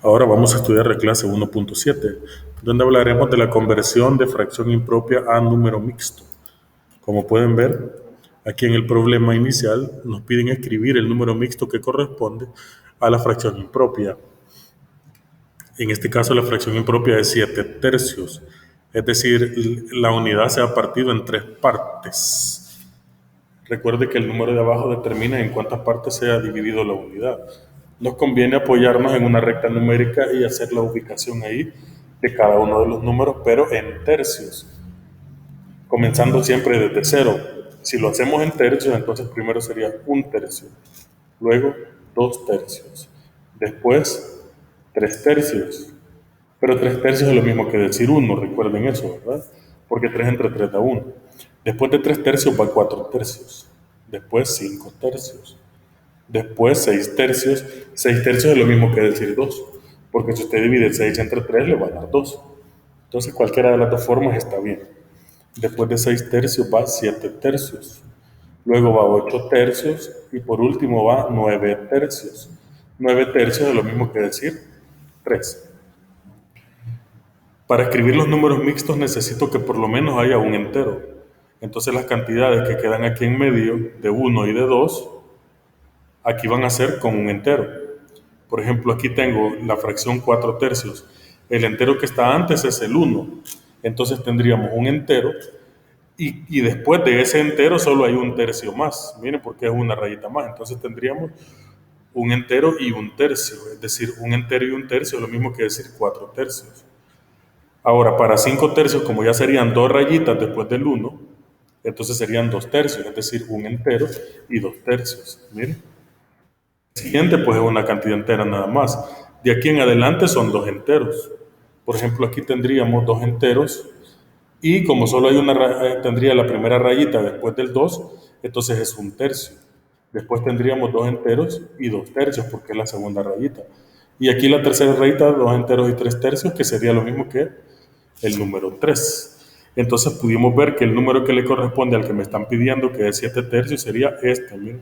Ahora vamos a estudiar la clase 1.7, donde hablaremos de la conversión de fracción impropia a número mixto. Como pueden ver, aquí en el problema inicial nos piden escribir el número mixto que corresponde a la fracción impropia. En este caso la fracción impropia es 7/3, es decir, la unidad se ha partido en 3 partes. Recuerde que el número de abajo determina en cuántas partes se ha dividido la unidad. Nos conviene apoyarnos en una recta numérica y hacer la ubicación ahí de cada uno de los números, pero en tercios, comenzando siempre desde cero. Si lo hacemos en tercios, entonces primero sería 1/3, luego 2/3, después 3/3. Pero 3/3 es lo mismo que decir 1, recuerden eso, ¿verdad? Porque 3 entre 3 da 1. Después de 3/3 va 4/3, después 5/3, después 6/3. 6/3 es lo mismo que decir 2, porque si usted divide 6 entre 3 le va a dar 2. Entonces cualquiera de las dos formas está bien. Después de 6/3 va 7/3, luego va 8/3 y por último va 9/3. 9/3 es lo mismo que decir 3. Para escribir los números mixtos necesito que por lo menos haya un entero. Entonces las cantidades que quedan aquí en medio, de 1 y de 2, aquí van a ser con un entero. Por ejemplo, aquí tengo la fracción 4/3. El entero que está antes es el 1. Entonces tendríamos un entero y después de ese entero solo hay un tercio más. Miren, porque es una rayita más. Entonces tendríamos un entero y un tercio. Es decir, un entero y un tercio es lo mismo que decir 4/3. Ahora, para 5/3, como ya serían dos rayitas después del 1, entonces serían 2/3, es decir, un entero y 2/3. Miren. El siguiente, pues, es una cantidad entera nada más. De aquí en adelante son dos enteros. Por ejemplo, aquí tendríamos dos enteros y como solo hay tendría la primera rayita después del 2, entonces es un tercio. Después tendríamos dos enteros y 2/3, porque es la segunda rayita. Y aquí la tercera rayita, 2 enteros y 3/3, que sería lo mismo que el número 3. Entonces pudimos ver que el número que le corresponde al que me están pidiendo, que es 7/3, sería este, miren,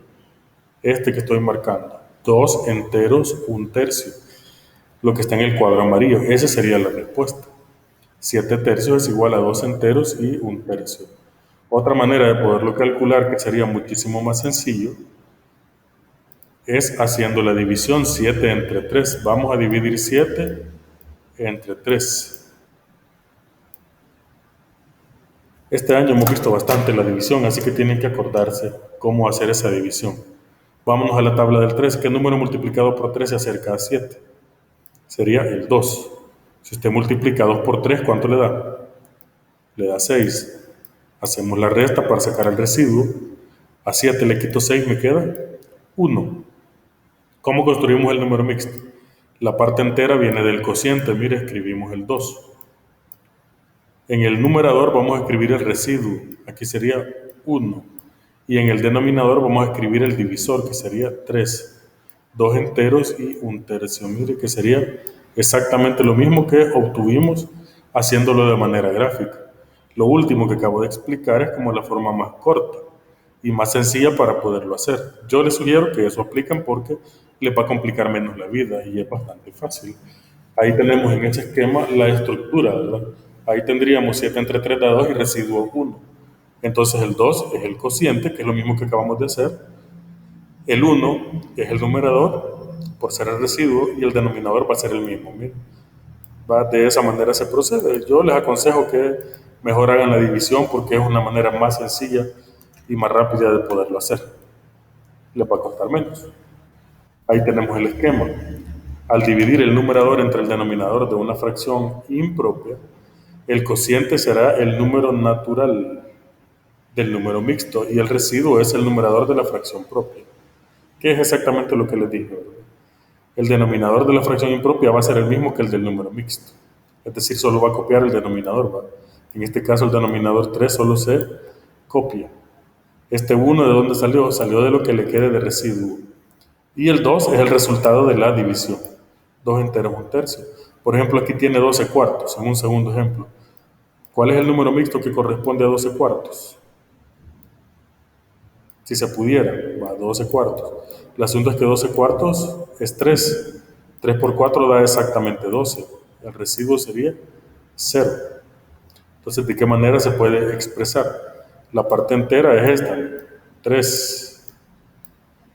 este que estoy marcando. 2 enteros, 1/3. Lo que está en el cuadro amarillo, esa sería la respuesta. 7/3 es igual a 2 enteros y 1/3. Otra manera de poderlo calcular, que sería muchísimo más sencillo, es haciendo la división 7 entre 3. Vamos a dividir 7 entre 3. Este año hemos visto bastante la división, así que tienen que acordarse cómo hacer esa división. Vámonos a la tabla del 3. ¿Qué número multiplicado por 3 se acerca a 7? Sería el 2. Si usted multiplica 2 por 3, ¿cuánto le da? Le da 6. Hacemos la resta para sacar el residuo. A 7 le quito 6, me queda 1. ¿Cómo construimos el número mixto? La parte entera viene del cociente. Mire, escribimos el 2. En el numerador vamos a escribir el residuo, aquí sería 1. Y en el denominador vamos a escribir el divisor, que sería 3. 2 enteros y 1/3. Mire que sería exactamente lo mismo que obtuvimos haciéndolo de manera gráfica. Lo último que acabo de explicar es como la forma más corta y más sencilla para poderlo hacer. Yo les sugiero que eso apliquen porque les va a complicar menos la vida y es bastante fácil. Ahí tenemos en ese esquema la estructura, ¿verdad? Ahí tendríamos 7 entre 3 da 2 y residuo 1. Entonces el 2 es el cociente, que es lo mismo que acabamos de hacer. El 1 es el numerador, por ser el residuo, y el denominador va a ser el mismo. Miren. De esa manera se procede. Yo les aconsejo que mejor hagan la división porque es una manera más sencilla y más rápida de poderlo hacer. Les va a costar menos. Ahí tenemos el esquema. Al dividir el numerador entre el denominador de una fracción impropia, el cociente será el número natural del número mixto y el residuo es el numerador de la fracción propia, que es exactamente lo que les dije, ¿verdad? El denominador de la fracción impropia va a ser el mismo que el del número mixto, es decir, solo va a copiar el denominador, ¿verdad? En este caso el denominador 3 solo se copia. Este 1 ¿de dónde salió? Salió de lo que le quede de residuo. Y el 2 es el resultado de la división. 2 enteros, 1/3. Por ejemplo, aquí tiene 12 cuartos, en un segundo ejemplo. ¿Cuál es el número mixto que corresponde a 12 cuartos? Si se pudiera, va a 12 cuartos. El asunto es que 12 cuartos es 3. 3 por 4 da exactamente 12. El residuo sería 0. Entonces, ¿de qué manera se puede expresar? La parte entera es esta, 3.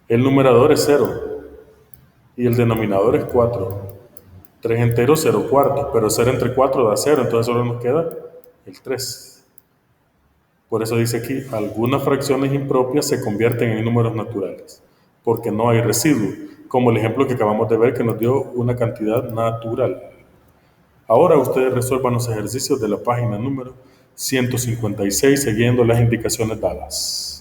El numerador es 0 y el denominador es 4. 3 enteros, 0 cuartos, pero 0 entre 4 da 0, entonces solo nos queda el 3. Por eso dice aquí, algunas fracciones impropias se convierten en números naturales, porque no hay residuo, como el ejemplo que acabamos de ver que nos dio una cantidad natural. Ahora ustedes resuelvan los ejercicios de la página número 156 siguiendo las indicaciones dadas.